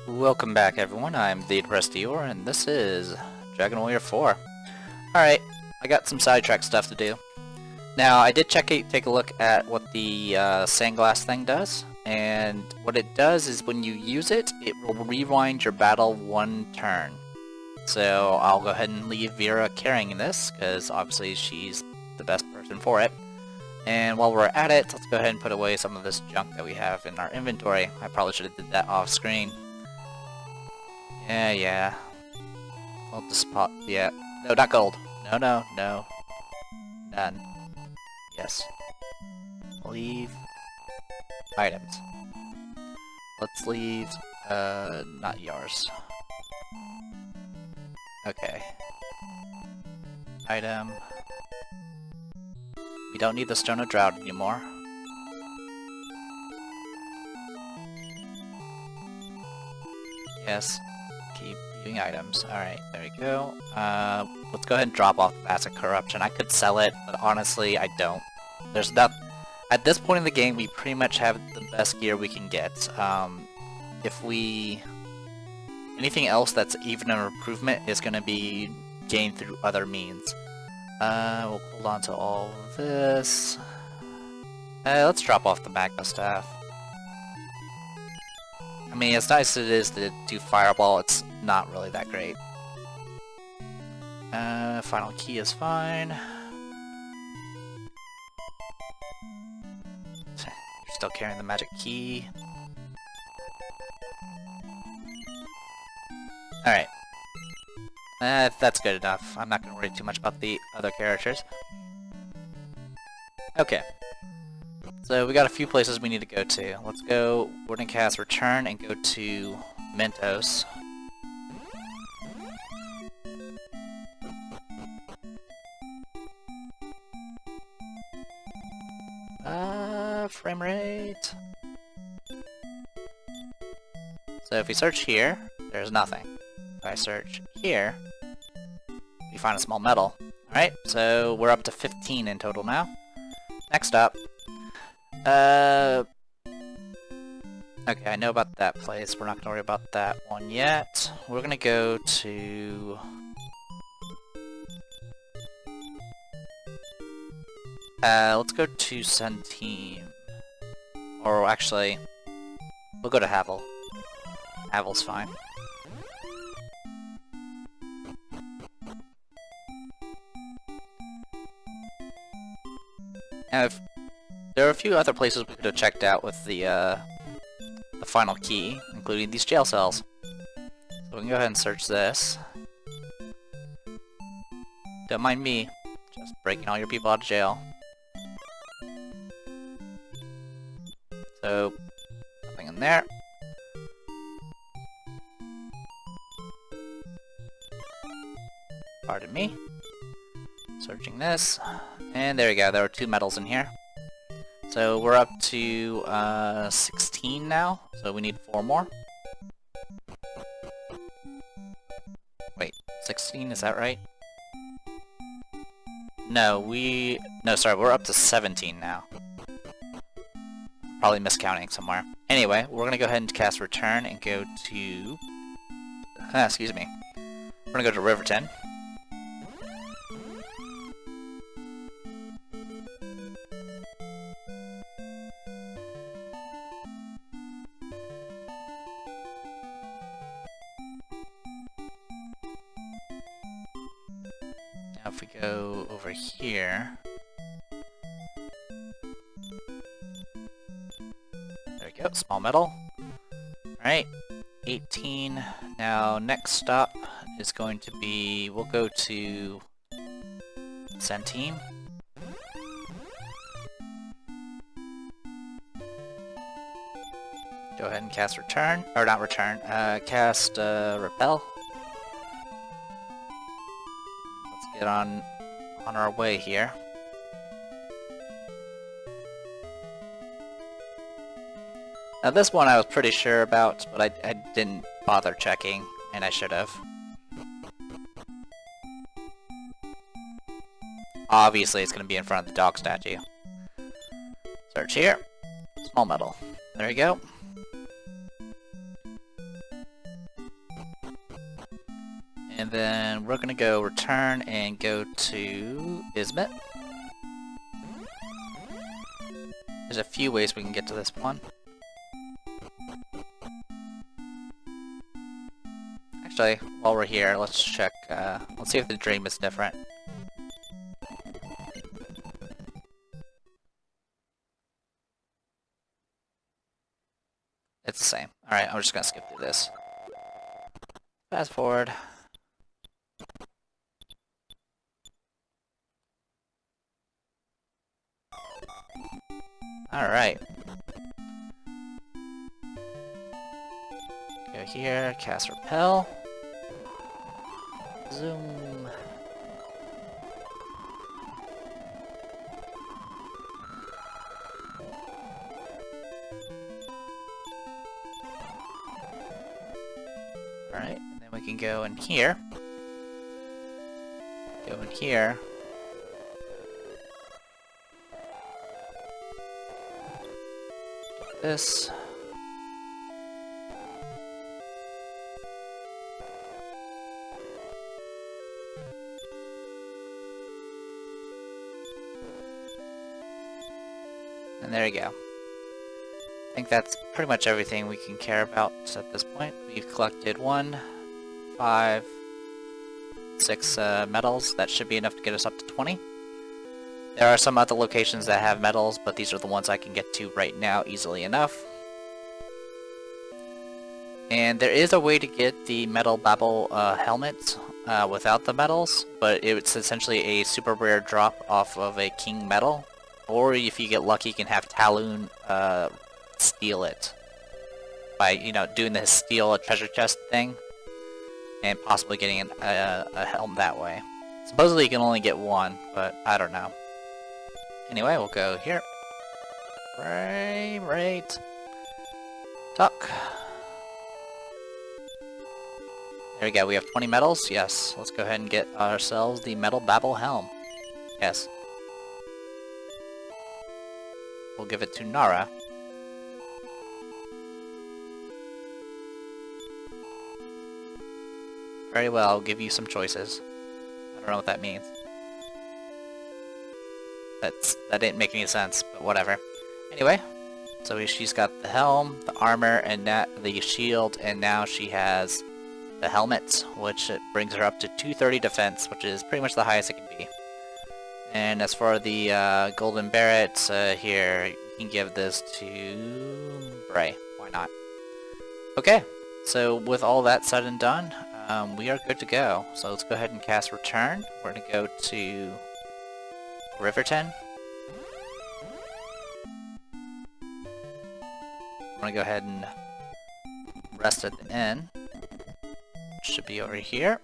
Welcome back everyone, I'm the Depressed Eeyore, and this is Dragon Warrior 4. Alright, I got some sidetrack stuff to do. Now, I did take a look at what the Sandglass thing does, and what it does is when you use it, it will rewind your battle one turn. So I'll go ahead and leave Vera carrying this, because obviously she's the best person for it. And while we're at it, let's go ahead and put away some of this junk that we have in our inventory. I probably should have did that off screen. Yeah. I'll just pop. Yeah. No, not gold. No. None. Yes. Leave items. Let's leave, not yours. Okay. Item. We don't need the Stone of Drought anymore. Yes. Keep leaving items. Alright, there we go. Let's go ahead and drop off the Mask of Corruption. I could sell it, but honestly, I don't. There's not... At this point in the game, we pretty much have the best gear we can get. If we... Anything else that's even an improvement is going to be gained through other means. We'll hold on to all of this. Let's drop off the Magma Staff. I mean, as nice as it is to do Fireball, it's not really that great. Final key is fine. You're still carrying the magic key. Alright. That's good enough. I'm not going to worry too much about the other characters. Okay. So we got a few places we need to go to. Let's go Warden Cast Return and go to Mentos. Frame rate. So if we search here, there's nothing. If I search here, we find a small medal. Alright, so we're up to 15 in total now. Next up, okay, I know about that place. We're not gonna worry about that one yet. We're gonna go to... let's go to Centime. Or actually, we'll go to Havel. Havel's fine. Now, there are a few other places we could have checked out with the final key, including these jail cells. So we can go ahead and search this. Don't mind me, just breaking all your people out of jail. So, nothing in there. Pardon me. Searching this. And there we go, there are 2 medals in here. So we're up to 16 now, so we need 4 more. Wait, 16, is that right? No, sorry, we're up to 17 now. Probably miscounting somewhere. Anyway, we're gonna go ahead and cast Return and go to... excuse me. We're gonna go to Riverton. Now if we go over here... There we go, small medal. Alright, 18. Now next stop is going to be... We'll go to... Centime. Go ahead and cast Return. Or not Return, cast Repel. Get on our way here. Now this one I was pretty sure about, but I didn't bother checking, and I should have. Obviously it's going to be in front of the dog statue. Search here. Small medal. There you go. And then we're gonna go return and go to Ismet. There's a few ways we can get to this one. Actually, while we're here, let's check, let's see if the dream is different. It's the same. Alright, I'm just gonna skip through this. Fast forward. Alright. Go here, cast repel. Zoom. Alright, and then we can go in here. Go in here. Get this. And there you go. I think that's pretty much everything we can care about at this point. We've collected 1, 5, 6 medals. That should be enough to get us up to 20. There are some other locations that have medals, but these are the ones I can get to right now easily enough. And there is a way to get the Metal Babble helmet without the medals, but it's essentially a super rare drop off of a King medal. Or if you get lucky, you can have Talon steal it by, you know, doing the steal a treasure chest thing and possibly getting a helm that way. Supposedly you can only get one, but I don't know. Anyway, we'll go here. Right. Tuck. There we go, we have 20 medals. Yes, let's go ahead and get ourselves the Metal Babble helm. Yes. We'll give it to Nara. Very well, I'll give you some choices. I don't know what that means. That didn't make any sense, but whatever. Anyway, so she's got the helm, the armor, and the shield, and now she has the helmet, which it brings her up to 230 defense, which is pretty much the highest it can be. And as for the golden barret, here, you can give this to Bray. Why not? Okay, so with all that said and done, we are good to go. So let's go ahead and cast Return. We're going to go to Riverton. I'm going to go ahead and rest at the inn. Should be over here.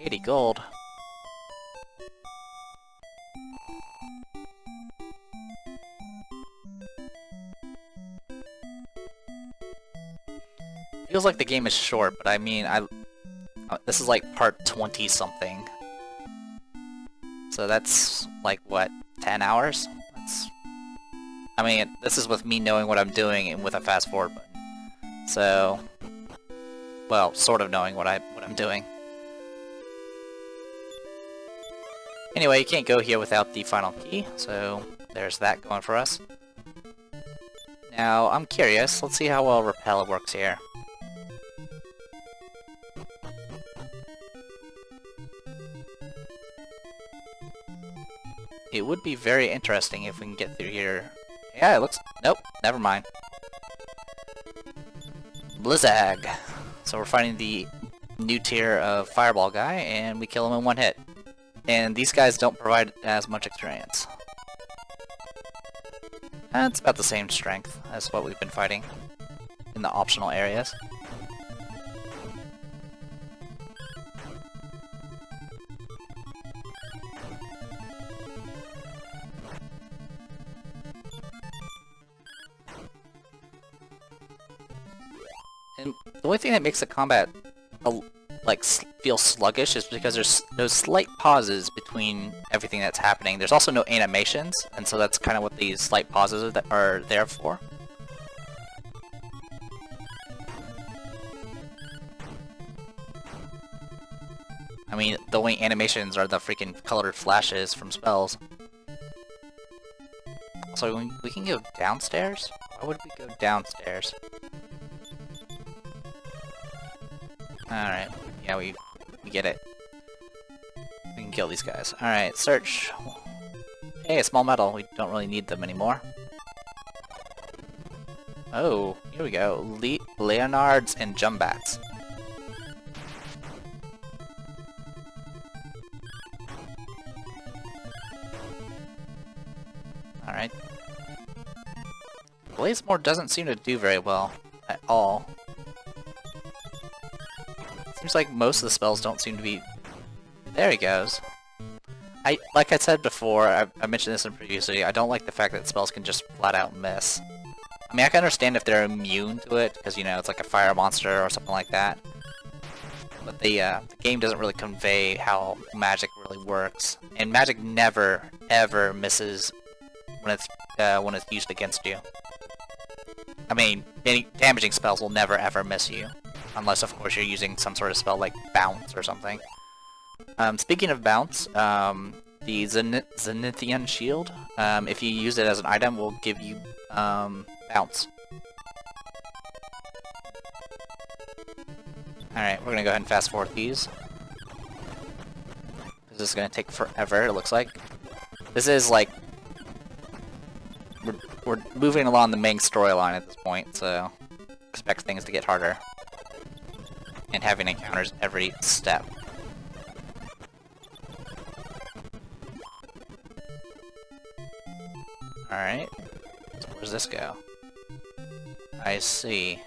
$80 gold. Feels like the game is short, but I mean, this is like part 20 something. So that's like what, 10 hours? I mean, this is with me knowing what I'm doing and with a fast forward button. So, well, sort of knowing what I'm doing. Anyway, you can't go here without the final key, so there's that going for us. Now, I'm curious, let's see how well Repel works here. It would be very interesting if we can get through here. Yeah, it looks... Nope, never mind. Blizzag. So we're fighting the new tier of Fireball guy, and we kill him in one hit. And these guys don't provide as much experience. It's about the same strength as what we've been fighting in the optional areas. And the only thing that makes the combat like feel sluggish is because there's those slight pauses between everything that's happening. There's also no animations, and so that's kind of what these slight pauses are there for. I mean, the only animations are the freaking colored flashes from spells. So we can go downstairs? Why would we go downstairs? Alright, yeah, we get it. We can kill these guys. Alright, search. Hey, a small medal. We don't really need them anymore. Oh, here we go. Leonards and Jumbats. Alright. Blazemore doesn't seem to do very well at all. Seems like most of the spells don't seem to be... There he goes. Like I said before, I mentioned this in previously, I don't like the fact that spells can just flat out miss. I mean, I can understand if they're immune to it, because, you know, it's like a fire monster or something like that. But the game doesn't really convey how magic really works. And magic never, ever misses when it's used against you. I mean, any damaging spells will never ever miss you. Unless, of course, you're using some sort of spell like Bounce or something. Speaking of Bounce, the Zenithian Shield, if you use it as an item, will give you Bounce. Alright, we're gonna go ahead and fast forward these. This is gonna take forever, it looks like. This is like... We're moving along the main storyline at this point, so expect things to get harder. And having encounters every step. Alright, so where does this go? I see.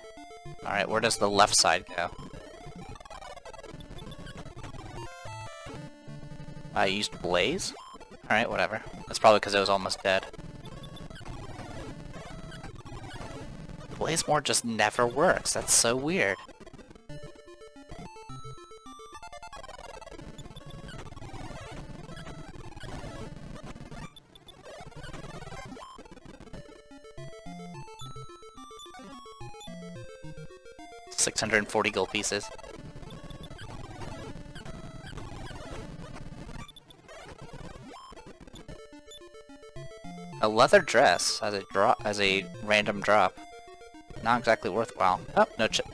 Alright, where does the left side go? I used Blaze? Alright, whatever. That's probably because it was almost dead. Blazemore just never works, that's so weird. $640 gold pieces. A leather dress as a random drop. Not exactly worthwhile. Oh,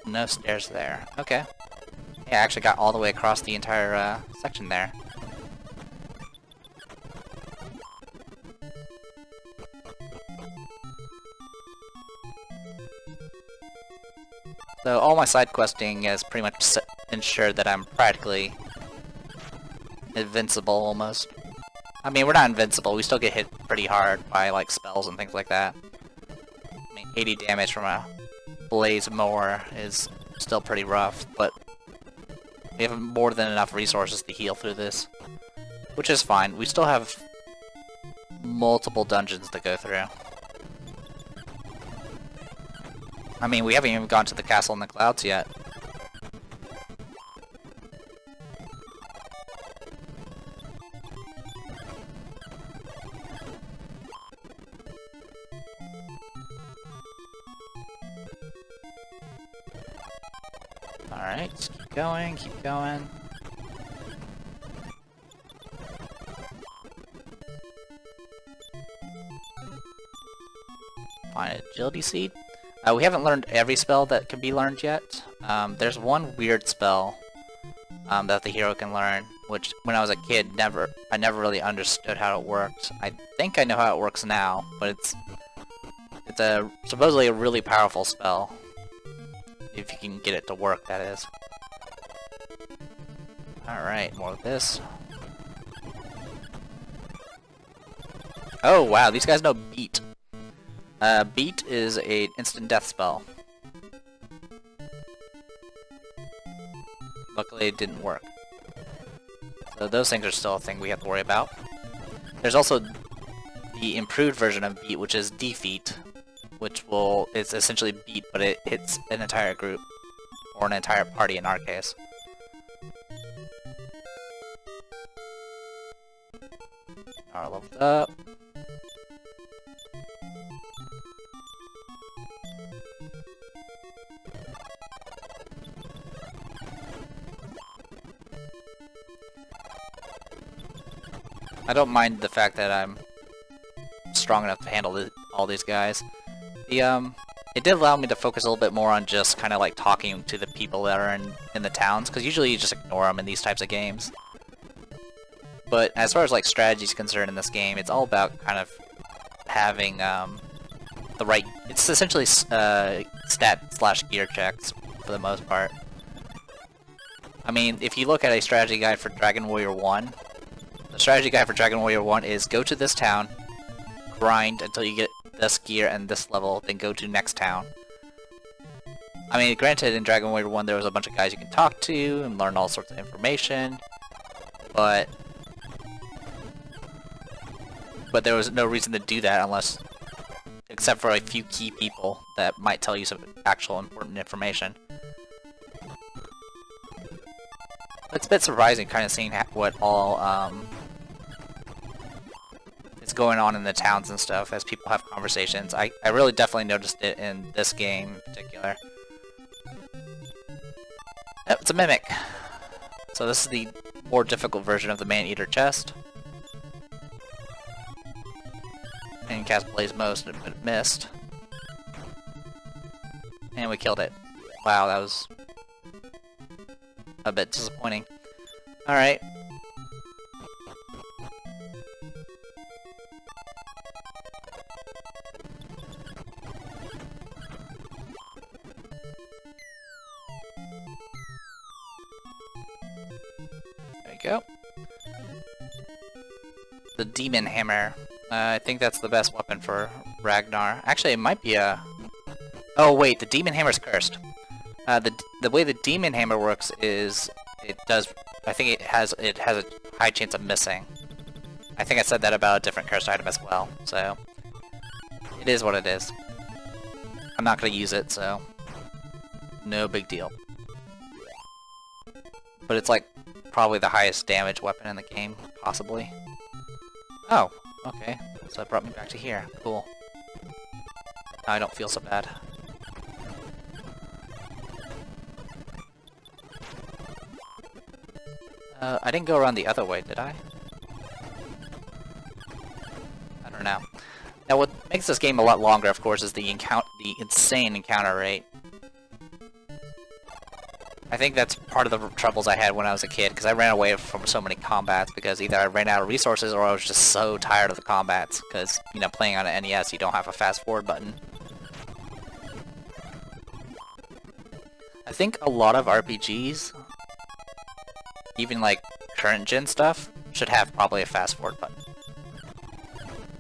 no stairs there. Okay. Yeah, I actually got all the way across the entire section there. So all my side questing has pretty much ensured that I'm practically invincible almost. I mean, we're not invincible, we still get hit pretty hard by like spells and things like that. I mean, 80 damage from a Blazemore is still pretty rough, but we have more than enough resources to heal through this. Which is fine, we still have multiple dungeons to go through. I mean, we haven't even gone to the castle in the clouds yet. Alright, just keep going, keep going. Find agility seed. We haven't learned every spell that can be learned yet. There's one weird spell that the hero can learn, which when I was a kid, I never really understood how it worked. I think I know how it works now, but it's supposedly a really powerful spell. If you can get it to work, that is. Alright, more of this. Oh wow, these guys know Beat. Beat is an instant death spell. Luckily it didn't work. So those things are still a thing we have to worry about. There's also the improved version of Beat, which is Defeat, which it's essentially Beat, but it hits an entire group. Or an entire party in our case. Alright, leveled up. I don't mind the fact that I'm strong enough to handle all these guys. It did allow me to focus a little bit more on just kind of like talking to the people that are in the towns, because usually you just ignore them in these types of games. But as far as like strategy is concerned in this game, it's all about kind of having the right. It's essentially stat/gear checks for the most part. I mean, if you look at a strategy guide for Dragon Warrior 1, the strategy guide for Dragon Warrior 1 is go to this town, grind until you get this gear and this level, then go to next town. I mean, granted, in Dragon Warrior 1 there was a bunch of guys you can talk to and learn all sorts of information, but there was no reason to do that unless, except for a few key people that might tell you some actual important information. It's a bit surprising kind of seeing what all is going on in the towns and stuff as people have conversations. I really definitely noticed it in this game in particular. Yep, it's a mimic. So this is the more difficult version of the Man-Eater chest. And cast Blaze Most, but it missed. And we killed it. Wow, that was a bit disappointing. Alright. There we go. The Demon Hammer. I think that's the best weapon for Ragnar. Actually, it might be a... Oh wait, the Demon Hammer's cursed. The way the Demon Hammer works is it does. I think it has a high chance of missing. I think I said that about a different cursed item as well. So it is what it is. I'm not gonna use it, so no big deal. But it's like probably the highest damage weapon in the game, possibly. Oh, okay. So it brought me back to here. Cool. Now I don't feel so bad. I didn't go around the other way, did I? I don't know. Now what makes this game a lot longer, of course, is the insane encounter rate. I think that's part of the troubles I had when I was a kid, because I ran away from so many combats, because either I ran out of resources or I was just so tired of the combats, because, you know, playing on an NES, you don't have a fast forward button. I think a lot of RPGs, even like current gen stuff, should have probably a fast forward button.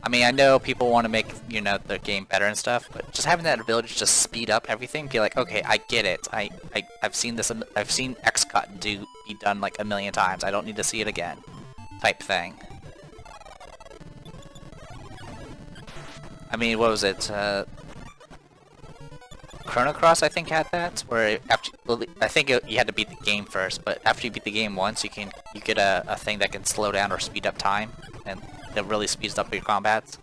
I mean, I know people want to make, you know, their game better and stuff, but just having that ability to just speed up everything, be like, okay, I get it. I've seen this. I've seen XCut be done like a million times. I don't need to see it again, type thing. I mean, what was it? Chrono Cross, I think, had that, where after I think you had to beat the game first, but after you beat the game once, you get a thing that can slow down or speed up time, and it really speeds up your combats.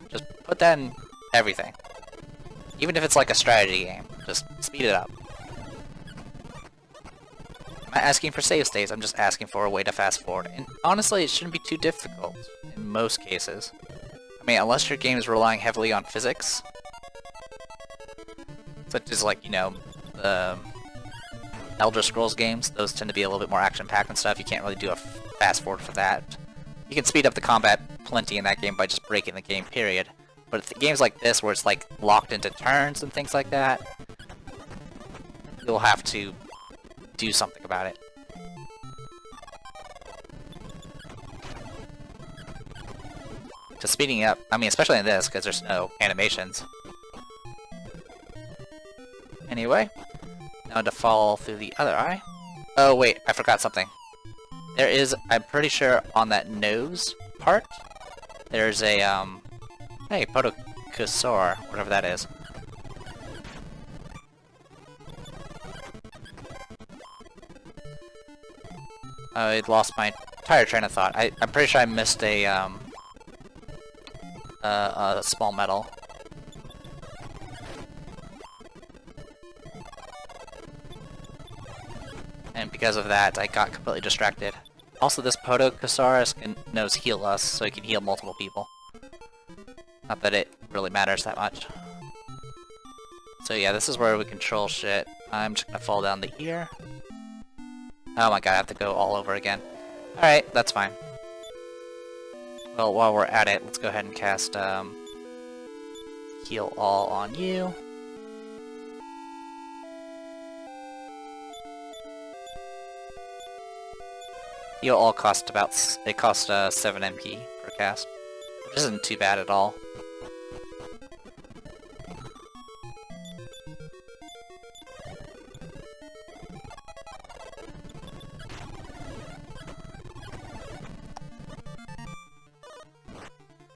Just put that in everything, even if it's like a strategy game. Just speed it up. I'm not asking for save states. I'm just asking for a way to fast forward, and honestly, it shouldn't be too difficult in most cases. I mean, unless your game is relying heavily on physics, such as, like, you know, the Elder Scrolls games. Those tend to be a little bit more action-packed and stuff. You can't really do a fast forward for that. You can speed up the combat plenty in that game by just breaking the game, period. But if games like this, where it's like locked into turns and things like that, you'll have to do something about it. To speeding up, I mean, especially in this, because there's no animations. Anyway, now to fall through the other eye. Oh wait, I forgot something. There is, I'm pretty sure, on that nose part, there's a, hey, Potocusaur, whatever that is. I lost my entire train of thought. I'm pretty sure I missed a small medal. And because of that, I got completely distracted. Also, this Podokesaurus knows heal us, so he can heal multiple people. Not that it really matters that much. So yeah, this is where we control shit. I'm just gonna fall down to here. Oh my god, I have to go all over again. Alright, that's fine. Well, while we're at it, let's go ahead and cast Heal All on you. Heal All costs about 7 MP per cast, which isn't too bad at all.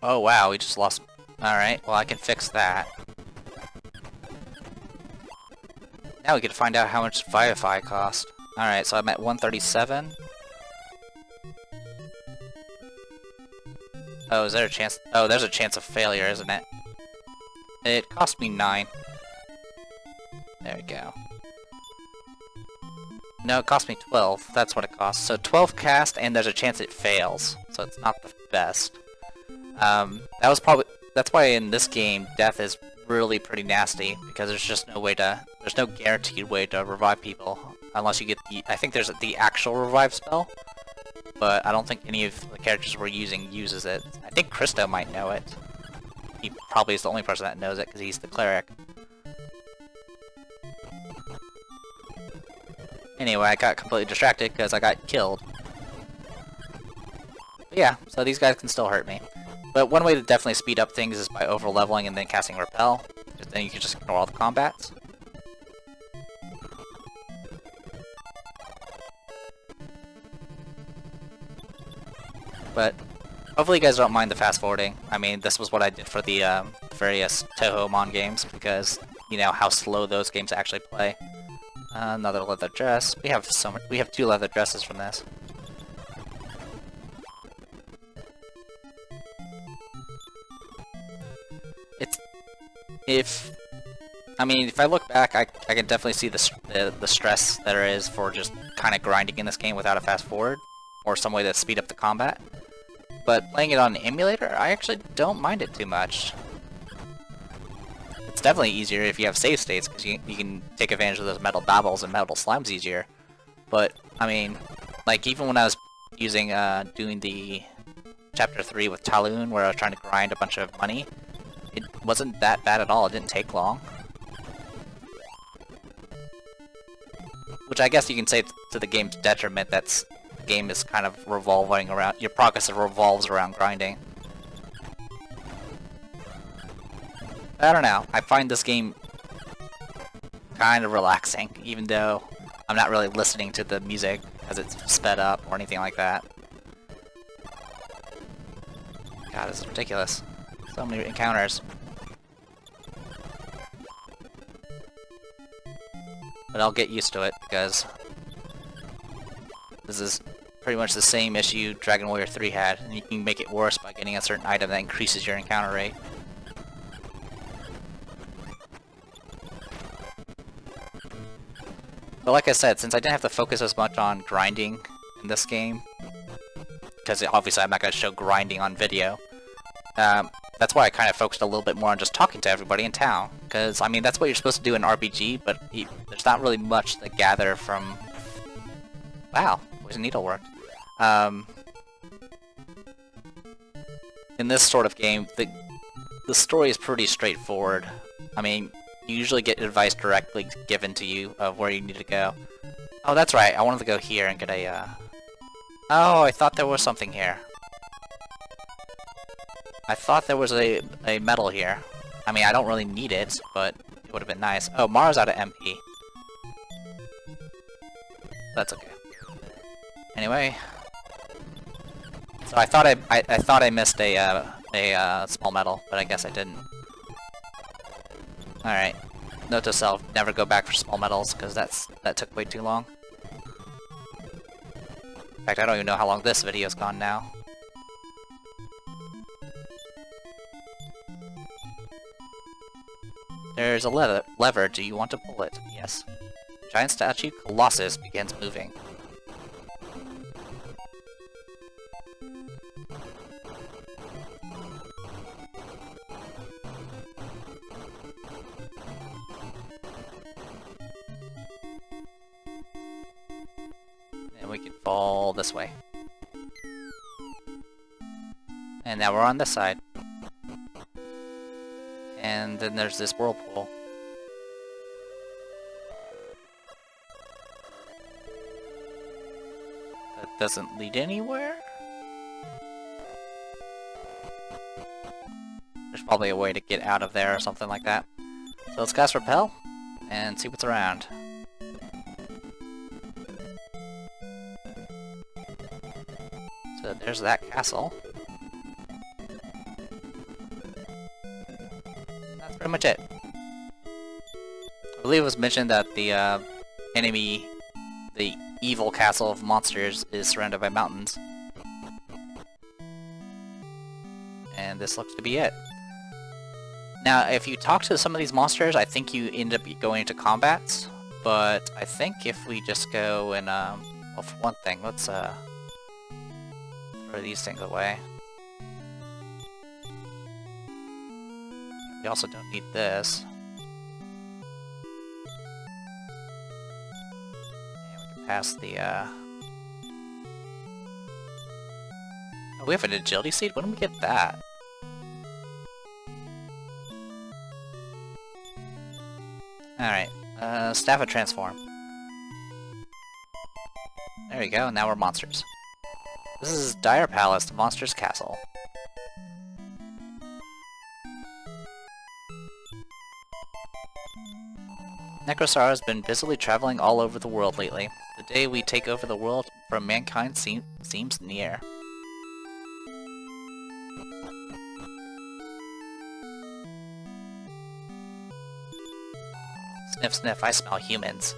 Oh wow, we just lost. Alright, well I can fix that. Now we can find out how much Vivify cost. Alright, so I'm at 137. Oh, is there a chance? Oh, there's a chance of failure, isn't it? It cost me 9. There we go. No, it cost me 12. That's what it costs. So 12 cast, and there's a chance it fails. So it's not the best. That's why in this game, death is really pretty nasty, because there's no guaranteed way to revive people, unless you get I think there's the actual revive spell, but I don't think any of the characters we're using uses it. I think Christo might know it. He probably is the only person that knows it, because he's the cleric. Anyway, I got completely distracted because I got killed. But yeah, so these guys can still hurt me. But one way to definitely speed up things is by over-leveling and then casting Repel. Because then you can just ignore all the combats. But hopefully you guys don't mind the fast-forwarding. I mean, this was what I did for the various Touhou games, because you know how slow those games actually play. Another leather dress. We have 2 leather dresses from this. If I look back, I can definitely see the stress that there is for just kind of grinding in this game without a fast forward, or some way to speed up the combat. But playing it on an emulator, I actually don't mind it too much. It's definitely easier if you have save states, because you can take advantage of those metal babbles and metal slimes easier. But, I mean, like even when I was using, doing the Chapter 3 with Talon, where I was trying to grind a bunch of money, it wasn't that bad at all, it didn't take long. Which I guess you can say to the game's detriment, the game is kind of revolving around, your progress revolves around grinding. I don't know, I find this game kind of relaxing, even though I'm not really listening to the music as it's sped up or anything like that. God, this is ridiculous. So many encounters. But I'll get used to it, because this is pretty much the same issue Dragon Warrior 3 had, and you can make it worse by getting a certain item that increases your encounter rate. But like I said, since I didn't have to focus as much on grinding in this game, because obviously I'm not going to show grinding on video, that's why I kind of focused a little bit more on just talking to everybody in town. Because, I mean, that's what you're supposed to do in RPG, but there's not really much to gather from... Wow, Poison Needle worked. In this sort of game, the story is pretty straightforward. I mean, you usually get advice directly given to you of where you need to go. Oh, that's right, I wanted to go here and get a, Oh, I thought there was something here. I thought there was a medal here. I mean, I don't really need it, but it would have been nice. Oh, Mara's out of MP. That's okay. Anyway, so I thought I missed a small medal, but I guess I didn't. All right. Note to self: never go back for small medals, because that took way too long. In fact, I don't even know how long this video's gone now. There's a lever. Do you want to pull it? Yes. Giant statue Colossus begins moving. fall this way. And now we're on this side. And then there's this whirlpool. That doesn't lead anywhere? There's probably a way to get out of there or something like that. So let's cast Repel and see what's around. So there's that castle. That's pretty much it. I believe it was mentioned that the enemy, the evil castle of monsters, is surrounded by mountains. And this looks to be it. Now, if you talk to some of these monsters, I think you end up going into combats, but I think if we just go and, well, for one thing, let's, throw these things away. We also don't need this. And we can pass the, Oh, we have an agility seed? When did we get that? Alright, Staff of Transform. There we go, now we're monsters. This is Dire Palace, the Monsters Castle. Necrosar has been busily traveling all over the world lately. The day we take over the world from mankind seems near. Sniff, sniff, I smell humans.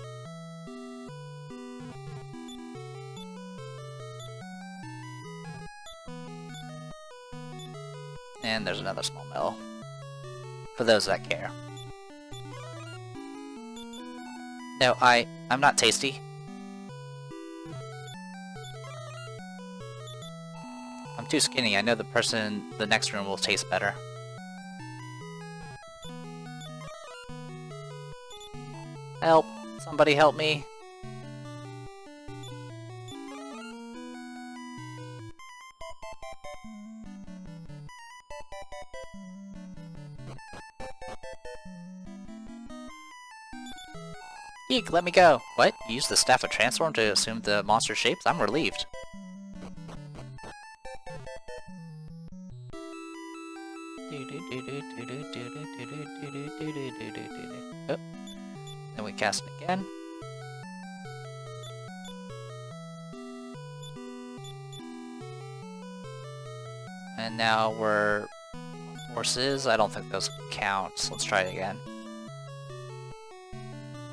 And there's another small mill. For those that care. No, I'm not tasty. I'm too skinny. I know the person in the next room will taste better. Help! Somebody help me! Eek, let me go! What? You used the Staff of Transform to assume the monster shapes? I'm relieved. Oh. Then we cast it again. And now we're horses. I don't think those count, so let's try it again.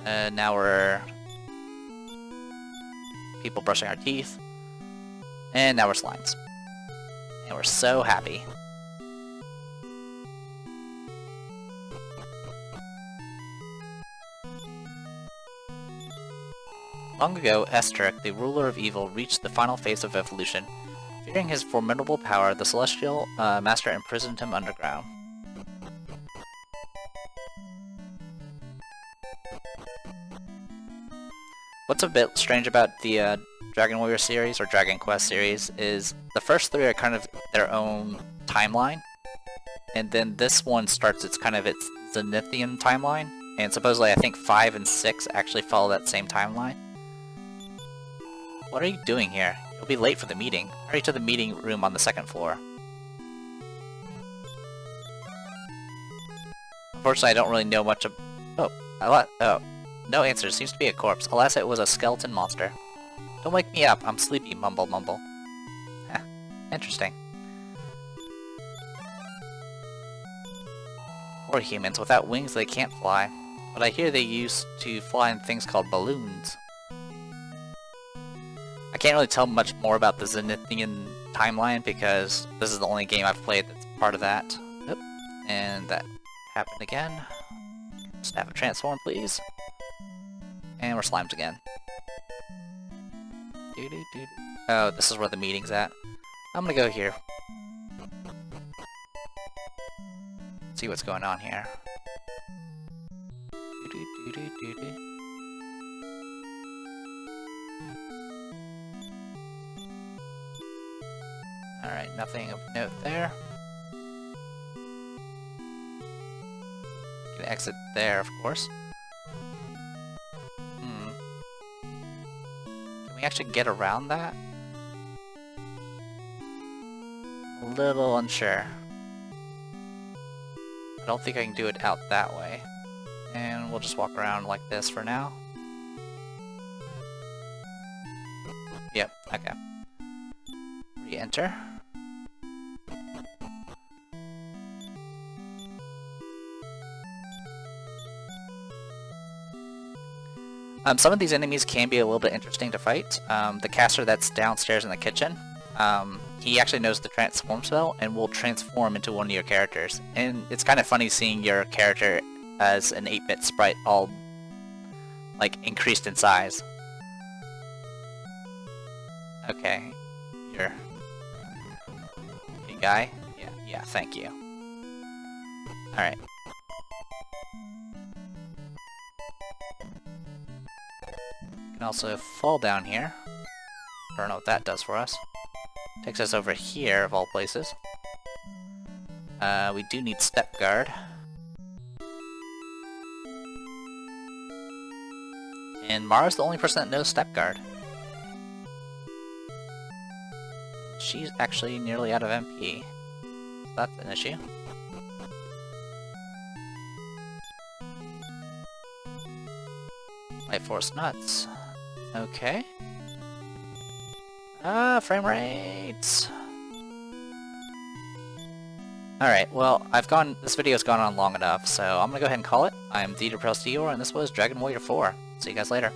And now we're people brushing our teeth. And now we're slimes. And we're so happy. Long ago, Esterek, the ruler of evil, reached the final phase of evolution. Fearing his formidable power, the Celestial Master imprisoned him underground. What's a bit strange about the Dragon Warrior series, or Dragon Quest series, is the first three are kind of their own timeline, and then this one starts its Zenithian timeline, and supposedly I think 5 and 6 actually follow that same timeline. What are you doing here? You'll be late for the meeting. Hurry to the meeting room on the 2nd floor. Unfortunately, I don't really know much of... Oh, no answer. Seems to be a corpse. Alas, it was a skeleton monster. Don't wake me up. I'm sleepy, mumble mumble. Heh. Interesting. Poor humans. Without wings, they can't fly. But I hear they used to fly in things called balloons. I can't really tell much more about the Zenithian timeline because this is the only game I've played that's part of that. Yep. And that happened again. Staff of Transform, please. And we're slimed again. Oh, this is where the meeting's at. I'm gonna go here. See what's going on here. Alright, nothing of note there. Can exit there, of course. Can we actually get around that? A little unsure. I don't think I can do it out that way. And we'll just walk around like this for now. Yep, okay. Re-enter. Some of these enemies can be a little bit interesting to fight. The caster that's downstairs in the kitchen, he actually knows the transform spell and will transform into one of your characters. And it's kind of funny seeing your character as an 8-bit sprite all, like, increased in size. Okay, you're... Hey guy? Yeah, thank you. Alright. We can also fall down here. I don't know what that does for us. Takes us over here, of all places. We do need step guard. And Mara's the only person that knows step guard. She's actually nearly out of MP. That's an issue. Light Force nuts. Okay. Frame rates. Alright, well, this video's gone on long enough, so I'm gonna go ahead and call it. I'm the Depressed Eeyore, and this was Dragon Warrior 4. See you guys later.